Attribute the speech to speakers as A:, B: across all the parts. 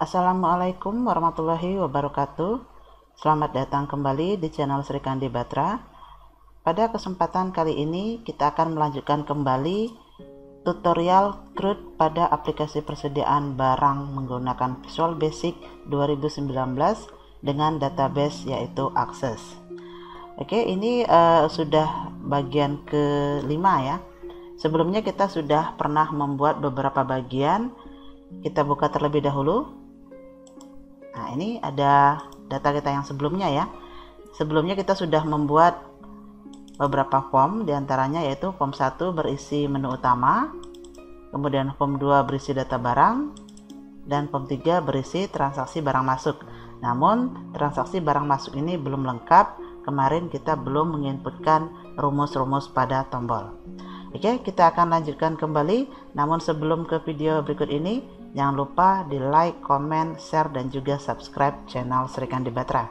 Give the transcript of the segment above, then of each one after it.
A: Assalamualaikum warahmatullahi wabarakatuh. Selamat datang kembali di channel Sri Kandi Batra. Pada kesempatan kali ini kita akan melanjutkan kembali tutorial CRUD pada aplikasi persediaan barang menggunakan Visual Basic 2019 dengan database yaitu Access. Oke, ini sudah bagian kelima ya. Sebelumnya kita sudah pernah membuat beberapa bagian. Kita buka terlebih dahulu. Nah, ini ada data kita yang sebelumnya ya. Sebelumnya kita sudah membuat beberapa form, diantaranya yaitu form 1 berisi menu utama, kemudian form 2 berisi data barang, dan form 3 berisi transaksi barang masuk. Namun transaksi barang masuk ini belum lengkap, kemarin kita belum menginputkan rumus-rumus pada tombol. Oke, kita akan lanjutkan kembali. Namun sebelum ke video berikut ini, jangan lupa di like, comment, share, dan juga subscribe channel Sri Kandi Batra.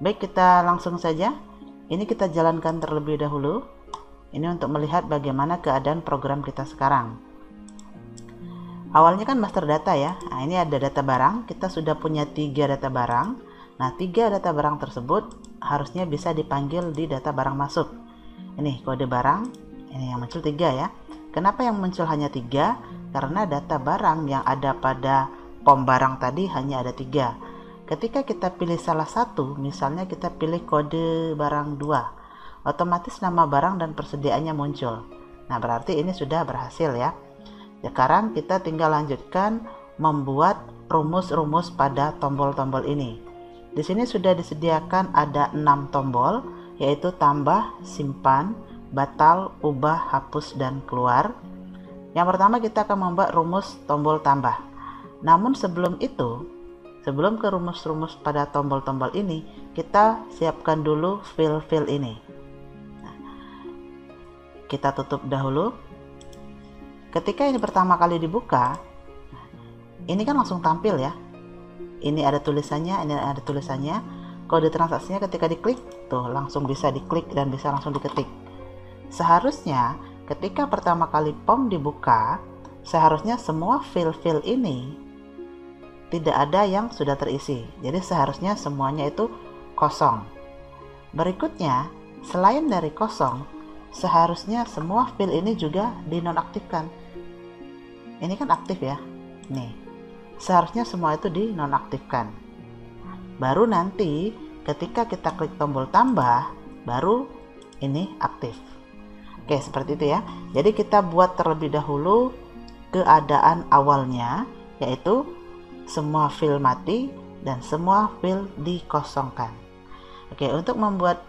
A: Baik, kita langsung saja. Ini kita jalankan terlebih dahulu. Ini untuk melihat bagaimana keadaan program kita sekarang. Awalnya kan master data ya. Nah, ini ada data barang. Kita sudah punya 3 data barang. Nah, 3 data barang tersebut harusnya bisa dipanggil di data barang masuk. Ini kode barang. Ini yang muncul 3 ya. Kenapa yang muncul hanya 3? Karena data barang yang ada pada pom barang tadi hanya ada 3. Ketika kita pilih salah satu, misalnya kita pilih kode barang 2, otomatis nama barang dan persediaannya muncul. Nah, berarti ini sudah berhasil ya. Sekarang kita tinggal lanjutkan membuat rumus-rumus pada tombol-tombol ini. Di sini sudah disediakan ada 6 tombol, yaitu tambah, simpan, batal, ubah, hapus, dan keluar. Yang pertama kita akan membuat rumus tombol tambah. Namun sebelum itu, sebelum ke rumus-rumus pada tombol-tombol ini, kita siapkan dulu fill-fill ini. Nah, kita tutup dahulu. Ketika ini pertama kali dibuka, ini kan langsung tampil ya. Ini ada tulisannya, ini ada tulisannya. Kode transaksinya ketika diklik, tuh langsung bisa diklik dan bisa langsung diketik. Seharusnya ketika pertama kali POM dibuka, seharusnya semua fill-fill ini tidak ada yang sudah terisi. Jadi seharusnya semuanya itu kosong. Berikutnya, selain dari kosong, seharusnya semua fill ini juga dinonaktifkan. Ini kan aktif ya. Nih, seharusnya semua itu dinonaktifkan. Baru nanti ketika kita klik tombol tambah, baru ini aktif. Oke, seperti itu ya. Jadi kita buat terlebih dahulu keadaan awalnya, yaitu semua fill mati dan semua fill dikosongkan. Oke, untuk membuat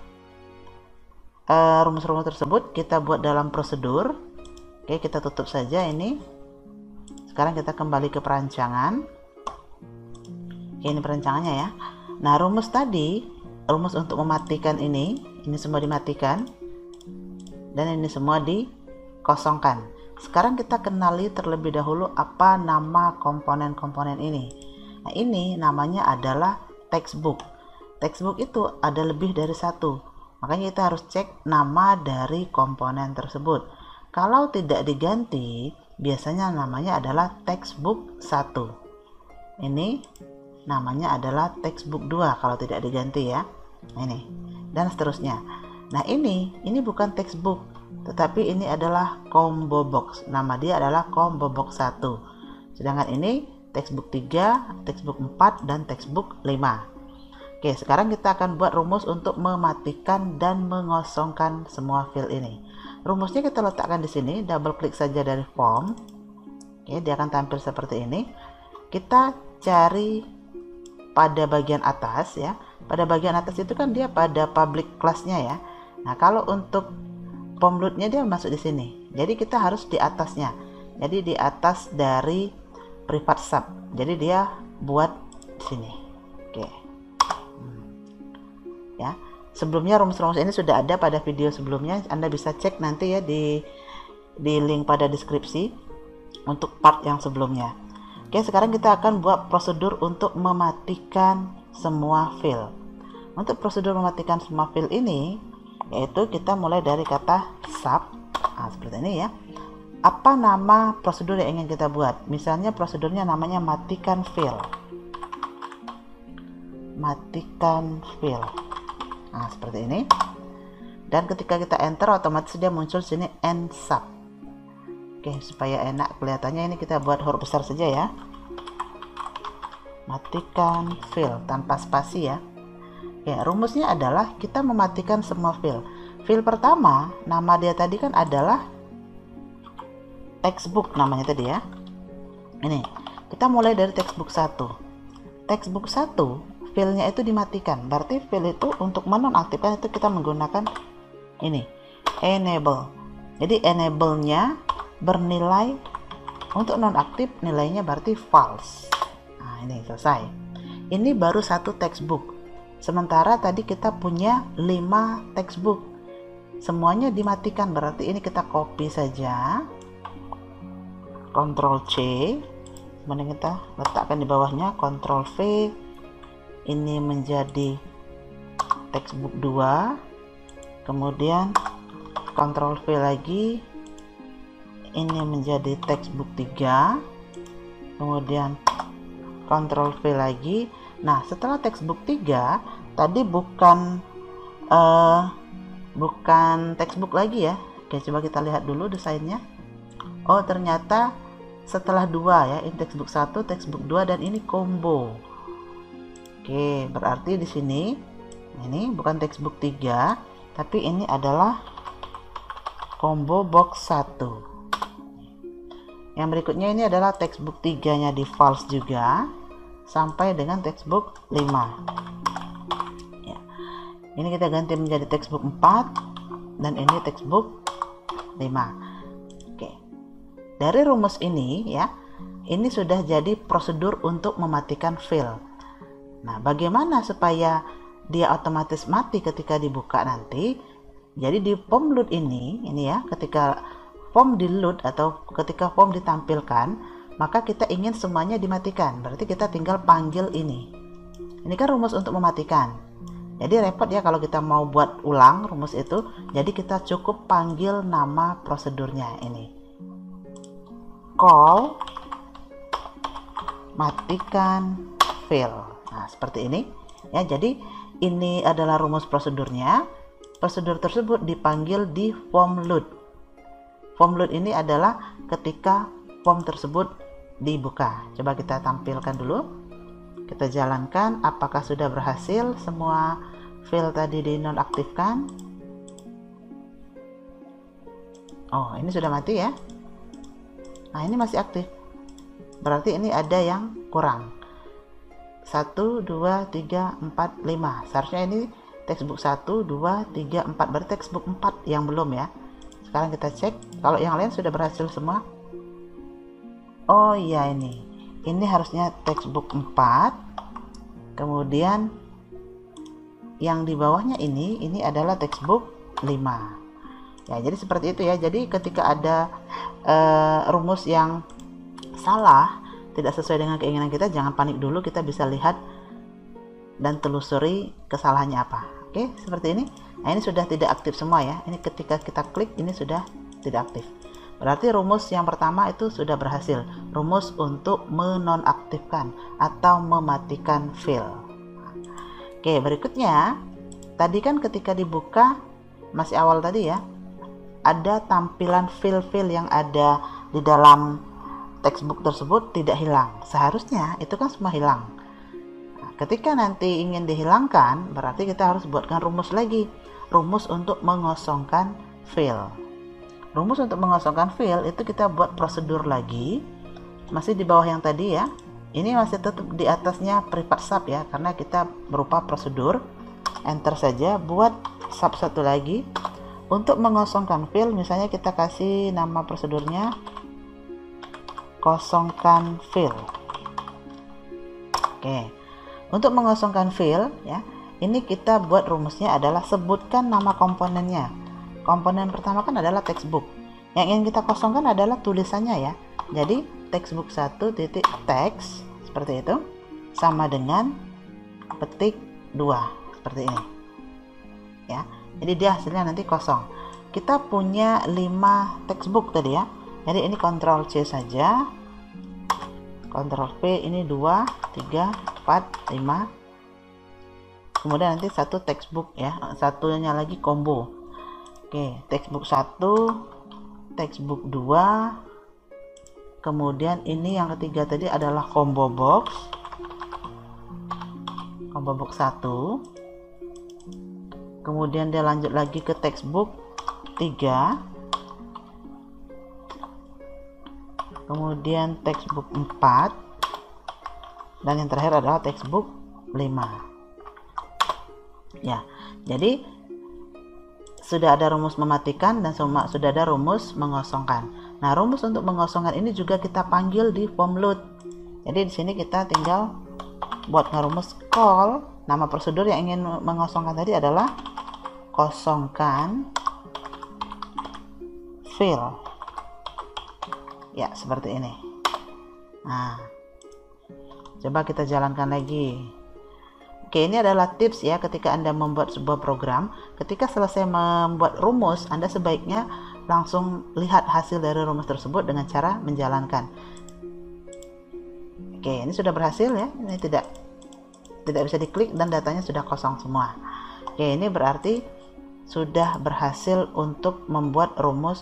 A: rumus-rumus tersebut kita buat dalam prosedur. Oke, kita tutup saja ini. Sekarang kita kembali ke perancangan. Oke, ini perancangannya ya. Nah, rumus tadi, rumus untuk mematikan ini semua dimatikan. Dan ini semua dikosongkan. Sekarang kita kenali terlebih dahulu apa nama komponen-komponen ini. Nah, ini namanya adalah textbook. Textbook itu ada lebih dari satu. Makanya kita harus cek nama dari komponen tersebut. Kalau tidak diganti, biasanya namanya adalah textbook 1. Ini namanya adalah textbook 2 kalau tidak diganti ya. Ini. Dan seterusnya. Nah, ini bukan textbook, tetapi ini adalah combo box. Nama dia adalah combo box 1. Sedangkan ini textbook 3, textbook 4, dan textbook 5. Oke, sekarang kita akan buat rumus untuk mematikan dan mengosongkan semua fill ini. Rumusnya kita letakkan di sini, double klik saja dari form. Oke, dia akan tampil seperti ini. Kita cari pada bagian atas ya. Pada bagian atas itu kan dia pada public class-nya ya. Nah, kalau untuk pom load-nya dia masuk di sini. Jadi kita harus di atasnya. Jadi di atas dari private sub. Jadi dia buat di sini. Oke. Ya. Sebelumnya rumus-rumus ini sudah ada pada video sebelumnya. Anda bisa cek nanti ya di link pada deskripsi untuk part yang sebelumnya. Oke, sekarang kita akan buat prosedur untuk mematikan semua fill. Untuk prosedur mematikan semua fill ini, yaitu kita mulai dari kata sub. Nah, seperti ini ya. Apa nama prosedur yang ingin kita buat? Misalnya prosedurnya namanya matikan fill. matikan fill. Nah, seperti ini. Dan ketika kita enter, otomatis dia muncul sini end sub. Oke, supaya enak kelihatannya, ini kita buat huruf besar saja ya. Matikan fill tanpa spasi ya. Oke, rumusnya adalah kita mematikan semua fill. Fill pertama, nama dia tadi kan adalah textbook namanya tadi ya. Ini, kita mulai dari textbook 1. Textbook 1, fillnya itu dimatikan. Berarti fill itu untuk menonaktifkan itu kita menggunakan ini, enable. Jadi enable-nya bernilai untuk nonaktif, nilainya berarti false. Nah, ini selesai. Ini baru satu textbook. Sementara tadi kita punya 5 textbook. Semuanya dimatikan, berarti ini kita copy saja. Ctrl C. Kemudian kita letakkan di bawahnya, Ctrl V. Ini menjadi textbook 2. Kemudian Ctrl V lagi, ini menjadi textbook 3, kemudian Ctrl V lagi. Nah, setelah textbook 3 tadi bukan textbook lagi ya. Oke, coba kita lihat dulu desainnya. Oh, ternyata setelah 2 ya, ini textbook 1, textbook 2, dan ini combo. Oke, berarti di sini ini bukan textbook 3, tapi ini adalah combo box 1. Yang berikutnya ini adalah textbook 3 nya di false juga sampai dengan textbook 5 ya. Ini kita ganti menjadi textbook 4 dan ini textbook 5. Oke, dari rumus ini ya, ini sudah jadi prosedur untuk mematikan fill. Nah, bagaimana supaya dia otomatis mati ketika dibuka nanti? Jadi di form load ini ya, ketika form di load atau ketika form ditampilkan, maka kita ingin semuanya dimatikan. Berarti kita tinggal panggil ini. Ini kan rumus untuk mematikan. Jadi repot ya kalau kita mau buat ulang rumus itu. Jadi kita cukup panggil nama prosedurnya ini. Call matikan fill. Nah, seperti ini. Ya, jadi ini adalah rumus prosedurnya. Prosedur tersebut dipanggil di form load. Form load ini adalah ketika form tersebut dibuka. Coba kita tampilkan dulu. Kita jalankan apakah sudah berhasil semua fill tadi dinonaktifkan. Oh, ini sudah mati ya. Nah, ini masih aktif. Berarti ini ada yang kurang. 1, 2, 3, 4, 5. Seharusnya ini textbook 1, 2, 3, 4. Berarti textbook 4 yang belum ya. Sekarang kita cek kalau yang lain sudah berhasil semua. Oh iya, ini harusnya textbook 4. Kemudian yang di bawahnya ini adalah textbook 5 ya. Jadi seperti itu ya. Jadi ketika ada rumus yang salah, tidak sesuai dengan keinginan kita, jangan panik dulu. Kita bisa lihat dan telusuri kesalahannya apa. Oke, seperti ini. Nah, ini sudah tidak aktif semua ya. Ini ketika kita klik, ini sudah tidak aktif. Berarti rumus yang pertama itu sudah berhasil. Rumus untuk menonaktifkan atau mematikan fill. Oke, berikutnya tadi kan ketika dibuka masih awal tadi ya, ada tampilan fill-fill yang ada di dalam textbook tersebut tidak hilang. Seharusnya itu kan semua hilang. Nah, ketika nanti ingin dihilangkan, berarti kita harus buatkan rumus lagi. Rumus untuk mengosongkan fill. Rumus untuk mengosongkan fill itu kita buat prosedur lagi. Masih di bawah yang tadi ya. Ini masih tetap di atasnya private sub ya, karena kita berupa prosedur. Enter saja, buat sub satu lagi. Untuk mengosongkan fill, misalnya kita kasih nama prosedurnya kosongkan fill. Oke, untuk mengosongkan fill ya, ini kita buat rumusnya adalah sebutkan nama komponennya. Komponen pertama kan adalah textbook. Yang ingin kita kosongkan adalah tulisannya ya. Jadi textbook 1.text seperti itu sama dengan petik 2 seperti ini. Ya. Jadi dia hasilnya nanti kosong. Kita punya 5 textbook tadi ya. Jadi ini Ctrl C saja. Ctrl V ini 2, 3, 4, 5. kemudian nanti satu textbook ya, satunya lagi combo. Oke, textbook 1, textbook 2, kemudian ini yang ketiga tadi adalah combo box 1, kemudian dia lanjut lagi ke textbook 3, kemudian textbook 4, dan yang terakhir adalah textbook 5 ya. Jadi sudah ada rumus mematikan dan sudah ada rumus mengosongkan. Nah, rumus untuk mengosongkan ini juga kita panggil di form load. Jadi di sini kita tinggal buat rumus call. Nama prosedur yang ingin mengosongkan tadi adalah kosongkan fill. Ya, seperti ini. Nah, coba kita jalankan lagi. Oke, ini adalah tips ya ketika Anda membuat sebuah program. Ketika selesai membuat rumus, Anda sebaiknya langsung lihat hasil dari rumus tersebut dengan cara menjalankan. Oke, ini sudah berhasil ya. Ini tidak bisa diklik dan datanya sudah kosong semua. Oke, ini berarti sudah berhasil untuk membuat rumus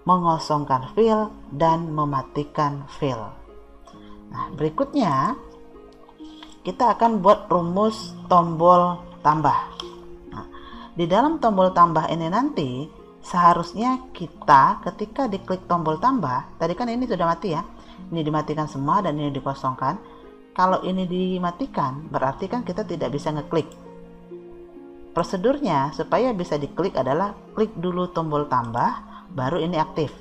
A: mengosongkan fill dan mematikan fill. Nah, berikutnya kita akan buat rumus tombol tambah. Nah, di dalam tombol tambah ini nanti seharusnya kita ketika diklik tombol tambah, tadi kan ini sudah mati ya, ini dimatikan semua dan ini dikosongkan. Kalau ini dimatikan berarti kan kita tidak bisa ngeklik. Prosedurnya supaya bisa diklik adalah klik dulu tombol tambah, baru ini aktif.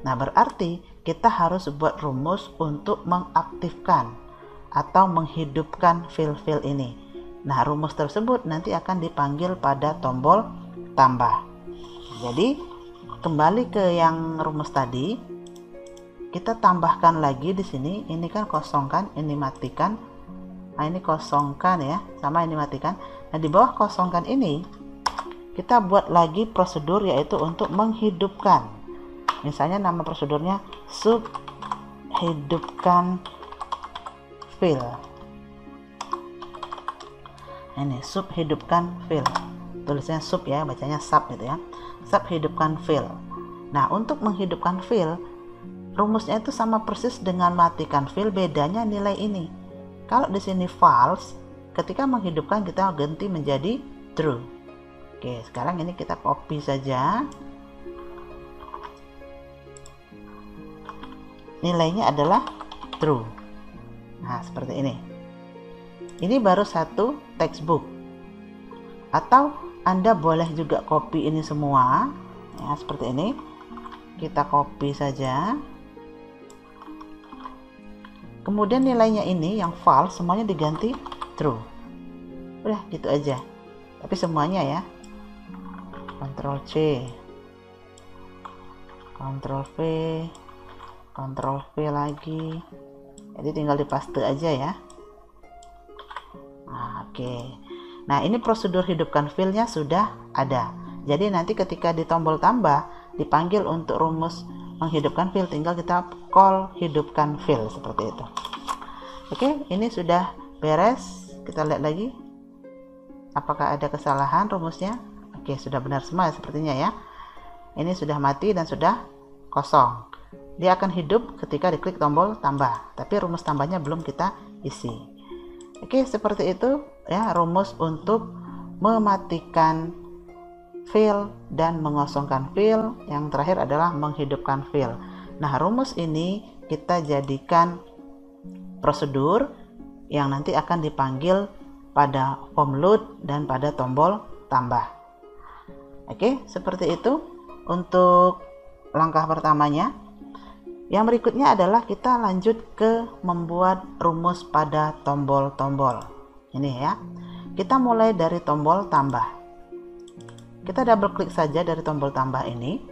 A: Nah, berarti kita harus buat rumus untuk mengaktifkan atau menghidupkan fill ini. Nah, rumus tersebut nanti akan dipanggil pada tombol tambah. Jadi kembali ke yang rumus tadi, kita tambahkan lagi di sini. Ini kan kosongkan, ini matikan. Nah, ini kosongkan ya, sama ini matikan. Nah, di bawah kosongkan ini kita buat lagi prosedur, yaitu untuk menghidupkan. Misalnya nama prosedurnya sub hidupkan fill. Ini sub hidupkan fill, tulisnya sub ya, bacanya sub gitu ya, sub hidupkan fill. Nah, untuk menghidupkan fill rumusnya itu sama persis dengan matikan fill, bedanya nilai ini. Kalau di sini false, ketika menghidupkan kita ganti menjadi true. Oke, sekarang ini kita copy saja, nilainya adalah true. Nah, seperti ini. Ini baru satu textbook. Atau Anda boleh juga copy ini semua ya, seperti ini. Kita copy saja. Kemudian nilainya ini yang false semuanya diganti true. Udah gitu aja. Tapi semuanya ya. Ctrl C, Ctrl V, Ctrl V lagi. Jadi tinggal dipaste aja ya. Nah, oke. Nah, ini prosedur hidupkan fill-nya sudah ada. Jadi nanti ketika di tombol tambah dipanggil untuk rumus menghidupkan fill, tinggal kita call hidupkan fill seperti itu. Oke, ini sudah beres. Kita lihat lagi apakah ada kesalahan rumusnya. Oke, sudah benar semua sepertinya ya. Ini sudah mati dan sudah kosong. Dia akan hidup ketika diklik tombol tambah, tapi rumus tambahnya belum kita isi. Oke, seperti itu ya rumus untuk mematikan fill dan mengosongkan fill. Yang terakhir adalah menghidupkan fill. Nah, rumus ini kita jadikan prosedur yang nanti akan dipanggil pada form load dan pada tombol tambah. Oke, seperti itu untuk langkah pertamanya. Yang berikutnya adalah kita lanjut ke membuat rumus pada tombol-tombol. Ini ya. Kita mulai dari tombol tambah. Kita double klik saja dari tombol tambah ini.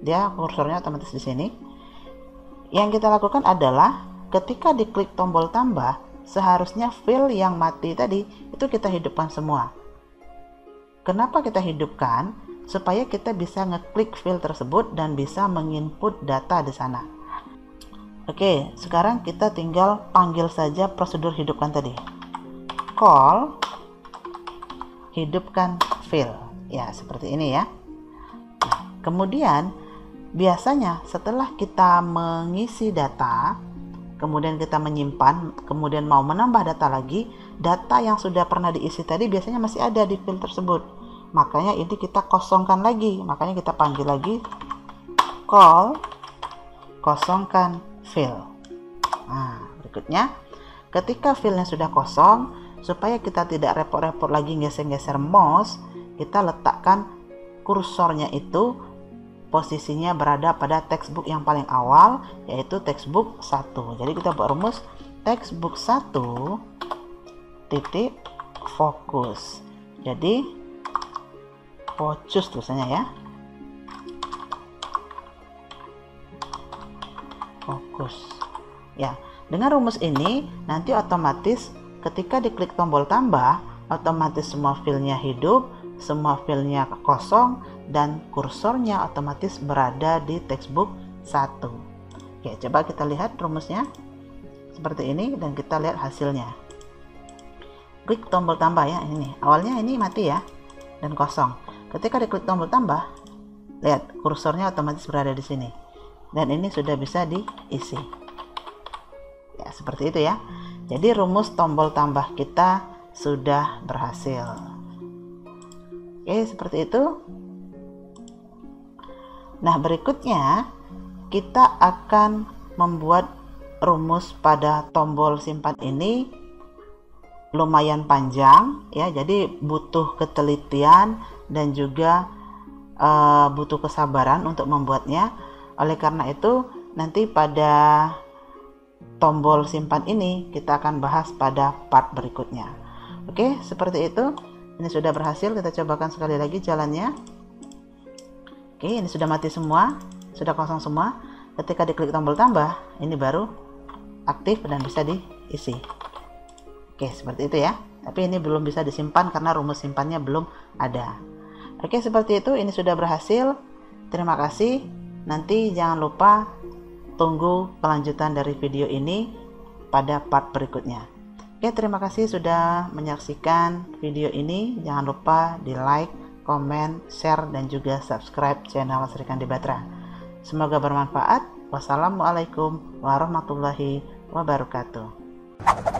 A: Dia kursornya otomatis di sini. Yang kita lakukan adalah ketika diklik tombol tambah, seharusnya fill yang mati tadi itu kita hidupkan semua. Kenapa kita hidupkan? Supaya kita bisa ngeklik fill tersebut dan bisa menginput data di sana. Oke, sekarang kita tinggal panggil saja prosedur hidupkan tadi. Call hidupkan file. Ya, seperti ini ya. Nah, kemudian biasanya setelah kita mengisi data, kemudian kita menyimpan, kemudian mau menambah data lagi, data yang sudah pernah diisi tadi biasanya masih ada di file tersebut. Makanya ini kita kosongkan lagi. Makanya kita panggil lagi call kosongkan file. Nah, berikutnya ketika filenya sudah kosong, supaya kita tidak repot-repot lagi geser-geser mouse, kita letakkan kursornya itu posisinya berada pada textbook yang paling awal, yaitu textbook 1. Jadi kita buat rumus textbook 1 titik fokus. Jadi focus tulisannya ya. Fokus. Ya, dengan rumus ini nanti otomatis ketika diklik tombol tambah, otomatis semua filenya hidup, semua filenya kosong, dan kursornya otomatis berada di textbook 1. Oke, coba kita lihat rumusnya seperti ini dan kita lihat hasilnya. Klik tombol tambah ya, ini awalnya ini mati ya dan kosong. Ketika diklik tombol tambah, lihat kursornya otomatis berada di sini dan ini sudah bisa diisi. Ya, seperti itu ya. Jadi rumus tombol tambah kita sudah berhasil. Oke, seperti itu. Nah, berikutnya kita akan membuat rumus pada tombol simpan ini lumayan panjang ya. Jadi butuh ketelitian dan juga butuh kesabaran untuk membuatnya. Oleh karena itu, nanti pada tombol simpan ini kita akan bahas pada part berikutnya. Oke, seperti itu. Ini sudah berhasil, kita cobakan sekali lagi jalannya. Oke, ini sudah mati semua, sudah kosong semua. Ketika diklik tombol tambah, ini baru aktif dan bisa diisi. Oke, seperti itu ya. Tapi ini belum bisa disimpan karena rumus simpannya belum ada. Oke, seperti itu. Ini sudah berhasil. Terima kasih. Nanti jangan lupa tunggu kelanjutan dari video ini pada part berikutnya. Oke, terima kasih sudah menyaksikan video ini. Jangan lupa di like, komen, share, dan juga subscribe channel Sri Kandi Batra. Semoga bermanfaat. Wassalamualaikum warahmatullahi wabarakatuh.